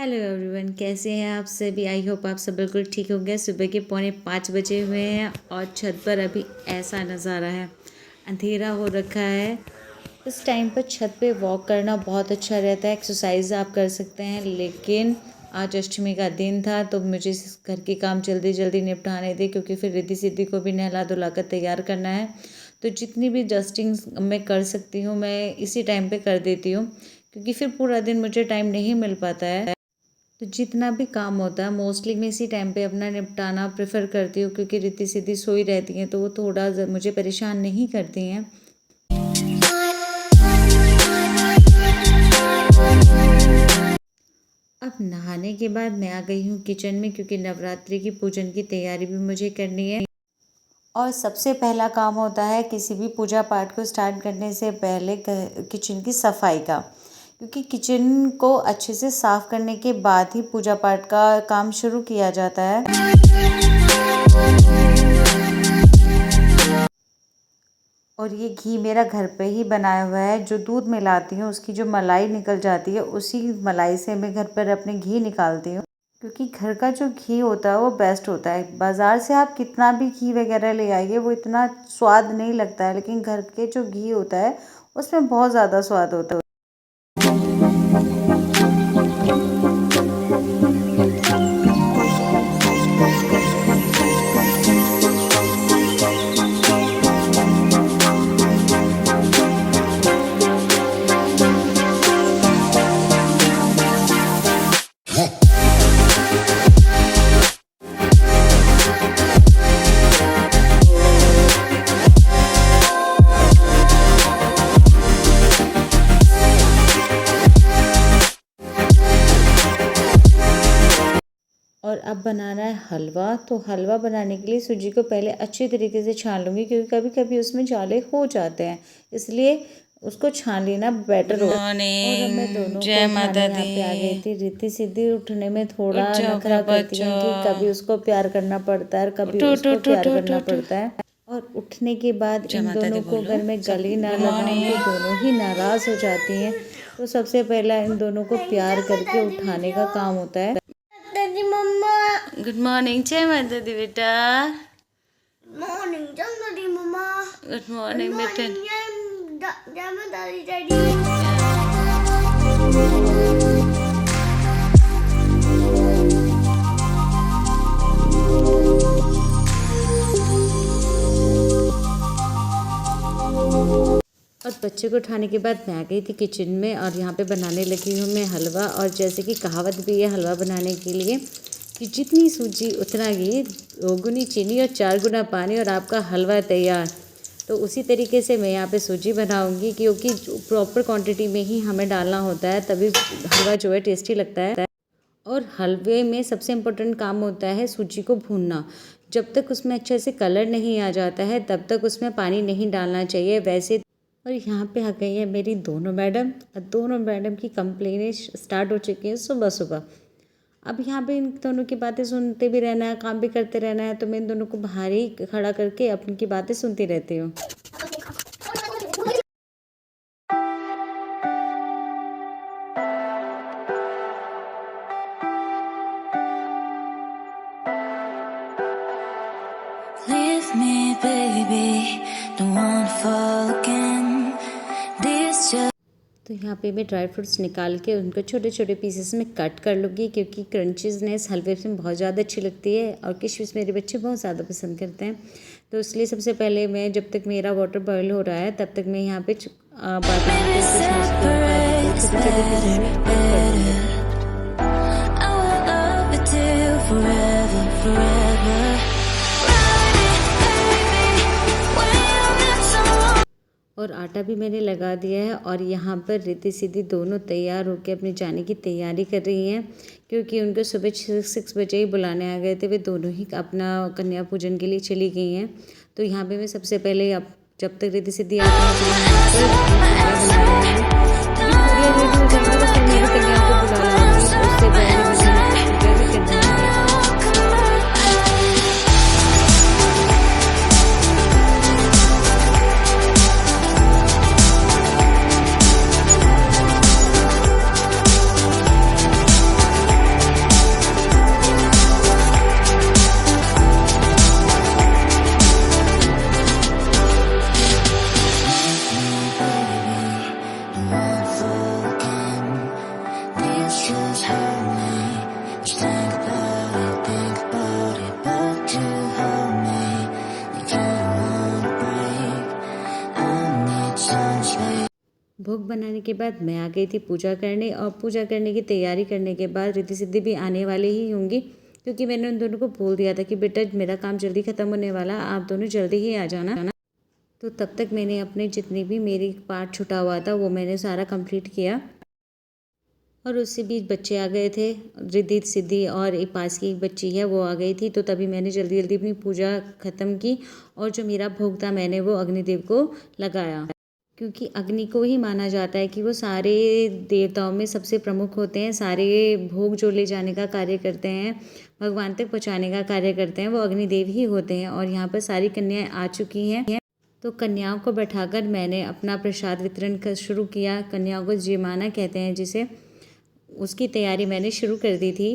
Hello everyone, कैसे हैं आप सभी। आई होप आप सब बिल्कुल ठीक होंगे। सुबह के 4:45 बजे हुए हैं और छत पर अभी ऐसा नज़ारा है, अंधेरा हो रखा है। इस टाइम पर छत पे वॉक करना बहुत अच्छा रहता है, एक्सरसाइज आप कर सकते हैं। लेकिन आज अष्टमी का दिन था तो मुझे इस घर के काम जल्दी जल्दी निपटाने थे, क्योंकि फिर रिद्धि सिद्धि को भी नहला धुला कर तैयार करना है। तो जितनी भी डस्टिंग मैं कर सकती हूँ मैं इसी टाइम पे कर देती हूँ, क्योंकि फिर पूरा दिन मुझे टाइम नहीं मिल पाता है। तो जितना भी काम होता है मोस्टली मैं इसी टाइम पे अपना निपटाना प्रेफर करती हूँ, क्योंकि रिद्धि सिद्धि सोई रहती हैं तो वो थोड़ा मुझे परेशान नहीं करती हैं। अब नहाने के बाद मैं आ गई हूँ किचन में, क्योंकि नवरात्रि की पूजन की तैयारी भी मुझे करनी है। और सबसे पहला काम होता है किसी भी पूजा पाठ को स्टार्ट करने से पहले किचन की सफाई का, क्योंकि किचन को अच्छे से साफ़ करने के बाद ही पूजा पाठ का काम शुरू किया जाता है। और ये घी मेरा घर पे ही बनाया हुआ है। जो दूध मिलाती हूँ उसकी जो मलाई निकल जाती है, उसी मलाई से मैं घर पर अपने घी निकालती हूँ, क्योंकि घर का जो घी होता है वो बेस्ट होता है। बाज़ार से आप कितना भी घी वगैरह ले आइए वो इतना स्वाद नहीं लगता है, लेकिन घर के जो घी होता है उसमें बहुत ज़्यादा स्वाद होता है। और अब बनाना है हलवा। तो हलवा बनाने के लिए सूजी को पहले अच्छी तरीके से छान लूँगी, क्योंकि कभी कभी उसमें जाले हो जाते हैं, इसलिए उसको छान लेना बेटर होगा। और अब मैं दोनों को उठाने यहाँ पे आ गई थी। रिद्धि सिद्धि उठने में थोड़ा नखरा करती है कि कभी उसको प्यार करना पड़ता है, कभी उसको प्यार करना पड़ता है। और उठने के बाद इन दोनों को अगर मैं गले ना लगाऊँ तो दोनों ही नाराज़ हो जाती हैं। तो सबसे पहला इन दोनों को प्यार करके उठाने का काम होता है। गुड मॉर्निंग जय माता दी बेटा। मॉर्निंग जय माता दी मम्मा। गुड मॉर्निंग बेटा। जय माता दी डैडी। और बच्चे को उठाने के बाद मैं आ गई थी किचन में, और यहाँ पे बनाने लगी हूँ मैं हलवा। और जैसे कि कहावत भी है हलवा बनाने के लिए कि जितनी सूजी उतना घी, 2 गुनी चीनी और 4 गुना पानी और आपका हलवा तैयार। तो उसी तरीके से मैं यहाँ पे सूजी बनाऊँगी, क्योंकि प्रॉपर क्वांटिटी में ही हमें डालना होता है, तभी हलवा जो है टेस्टी लगता है। और हलवे में सबसे इम्पोर्टेंट काम होता है सूजी को भूनना। जब तक उसमें अच्छे से कलर नहीं आ जाता है तब तक उसमें पानी नहीं डालना चाहिए वैसे। और यहाँ पे आ गई है मेरी दोनों मैडम, और दोनों मैडम की कंप्लेनें स्टार्ट हो चुकी हैं सुबह सुबह। अब यहाँ पे इन दोनों की बातें सुनते भी रहना है, काम भी करते रहना है, तो मैं इन दोनों को बाहर ही खड़ा करके अपनी की बातें सुनती रहती हूँ। Leave me, baby, don't wanna fall again. This just तो यहाँ पे मैं ड्राई फ्रूट्स निकाल के उनको छोटे छोटे पीसेस में कट कर लूँगी, क्योंकि क्रंचीनेस हलवे में बहुत ज़्यादा अच्छी लगती है और किशमिश मेरे बच्चे बहुत ज़्यादा पसंद करते हैं। तो इसलिए सबसे पहले मैं, जब तक मेरा वाटर बॉयल हो रहा है तब तक मैं यहाँ पे बादाम के किशमिश को छोटे-छोटे पीसेस में कट कर लूँगी। I will love you till forever, forever. और आटा भी मैंने लगा दिया है, और यहाँ पर रिद्धि सिद्धि दोनों तैयार होकर अपने जाने की तैयारी कर रही हैं, क्योंकि उनको सुबह 6 बजे ही बुलाने आ गए थे। वे दोनों ही अपना कन्या पूजन के लिए चली गई हैं। तो यहाँ पे मैं सबसे पहले, अब जब तक रिद्धि सिद्धि आती हैं तो यहाँ पर बना रही हूँ। मेरी कन्या को बुला लाऊंगी, उससे पहले मुझे पूजा भी करना है। just hold me. Just think about it, but you hold me like you don't wanna break. I need some space. भोग बनाने के बाद मैं आ गई थी पूजा करने, और पूजा करने की तैयारी करने के बाद रिद्धि सिद्धि भी आने वाले ही होंगी, क्योंकि मैंने उन दोनों को बोल दिया था कि बेटा मेरा काम जल्दी ख़त्म होने वाला, आप दोनों जल्दी ही आ जाना। तो तब तक मैंने अपने जितनी भी मेरी पार्ट छुटा हुआ था वो मैंने सारा कंप्लीट किया। और उससे बीच बच्चे आ गए थे, रिद्धि सिद्धि और एक पास की एक बच्ची है वो आ गई थी। तो तभी मैंने जल्दी जल्दी अपनी पूजा ख़त्म की, और जो मेरा भोग था मैंने वो अग्निदेव को लगाया, क्योंकि अग्नि को ही माना जाता है कि वो सारे देवताओं में सबसे प्रमुख होते हैं। सारे भोग जो ले जाने का कार्य करते हैं, भगवान तक पहुँचाने का कार्य करते हैं, वो अग्निदेव ही होते हैं। और यहाँ पर सारी कन्याएं आ चुकी हैं, तो कन्याओं को बैठाकर मैंने अपना प्रसाद वितरण कर शुरू किया। कन्याओं को जयमाना कहते हैं जिसे, उसकी तैयारी मैंने शुरू कर दी थी।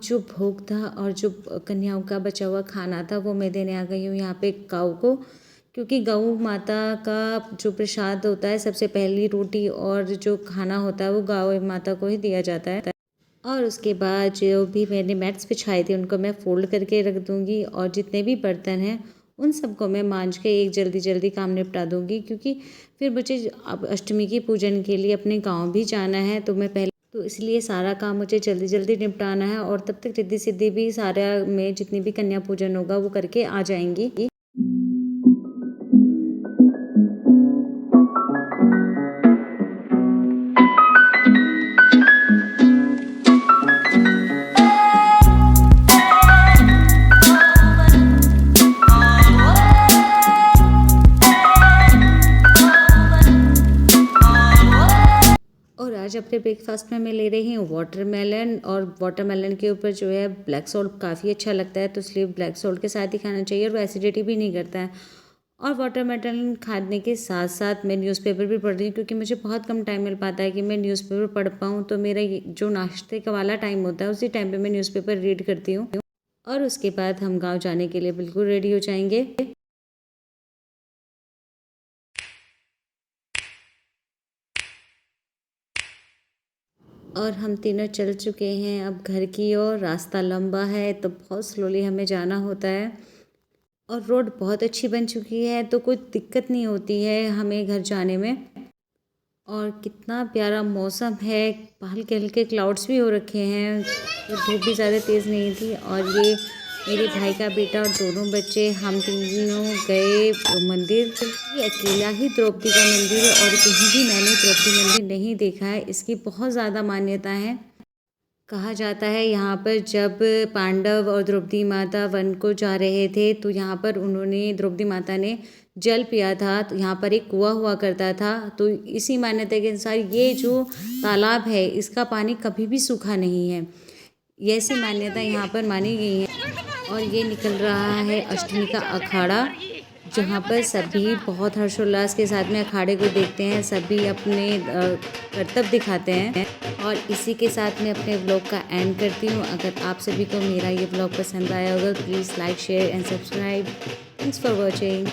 जो भोग था और जो कन्याओं का बचा हुआ खाना था वो मैं देने आ गई हूँ यहाँ पे गौ को, क्योंकि गौ माता का जो प्रसाद होता है, सबसे पहली रोटी और जो खाना होता है वो गौ माता को ही दिया जाता है। और उसके बाद जो भी मैंने मैट्स बिछाए थे उनको मैं फोल्ड करके रख दूँगी, और जितने भी बर्तन हैं उन सबको मैं मांज के एक जल्दी जल्दी काम निपटा दूँगी, क्योंकि फिर मुझे अब अष्टमी की पूजन के लिए अपने गाँव भी जाना है। तो इसलिए सारा काम मुझे जल्दी जल्दी निपटाना है, और तब तक रिद्धि सिद्धि भी सारा में जितनी भी कन्या पूजन होगा वो करके आ जाएंगी। आज अपने ब्रेकफास्ट में मैं ले रही हूँ वाटरमेलन, और वाटरमेलन के ऊपर जो है ब्लैक सॉल्ट काफ़ी अच्छा लगता है, तो इसलिए ब्लैक सॉल्ट के साथ ही खाना चाहिए, और वो एसिडिटी भी नहीं करता है। और वाटरमेलन खाने के साथ साथ मैं न्यूज़पेपर भी पढ़ रही हूँ, क्योंकि मुझे बहुत कम टाइम मिल पाता है कि मैं न्यूज़पेपर पढ़ पाऊँ। तो मेरा जो नाश्ते का वाला टाइम होता है उसी टाइम पर मैं न्यूज़पेपर रीड करती हूँ, और उसके बाद हम गाँव जाने के लिए बिल्कुल रेडी हो जाएंगे। और हम तीनों चल चुके हैं अब घर की ओर। रास्ता लंबा है तो बहुत स्लोली हमें जाना होता है, और रोड बहुत अच्छी बन चुकी है तो कोई दिक्कत नहीं होती है हमें घर जाने में। और कितना प्यारा मौसम है, हल्के हल्के क्लाउड्स भी हो रखे हैं, तो धूप भी ज़्यादा तेज़ नहीं थी। और ये मेरे भाई का बेटा और दोनों बच्चे, हम तीनों गए मंदिर। ये अकेला ही द्रौपदी का मंदिर है, और कहीं भी मैंने द्रौपदी मंदिर नहीं देखा है। इसकी बहुत ज़्यादा मान्यता है। कहा जाता है यहाँ पर जब पांडव और द्रौपदी माता वन को जा रहे थे तो यहाँ पर उन्होंने, द्रौपदी माता ने जल पिया था। तो यहाँ पर एक कुआं हुआ करता था, तो इसी मान्यता के अनुसार ये जो तालाब है इसका पानी कभी भी सूखा नहीं है, ये ऐसी मान्यता यहाँ पर मानी गई है। और ये निकल रहा है अष्टमी का अखाड़ा, जहाँ पर सभी बहुत हर्षोल्लास के साथ में अखाड़े को देखते हैं, सभी अपने करतब दिखाते हैं। और इसी के साथ मैं अपने ब्लॉग का एंड करती हूँ। अगर आप सभी को मेरा ये ब्लॉग पसंद आया होगा please like, share and subscribe. Thanks for watching.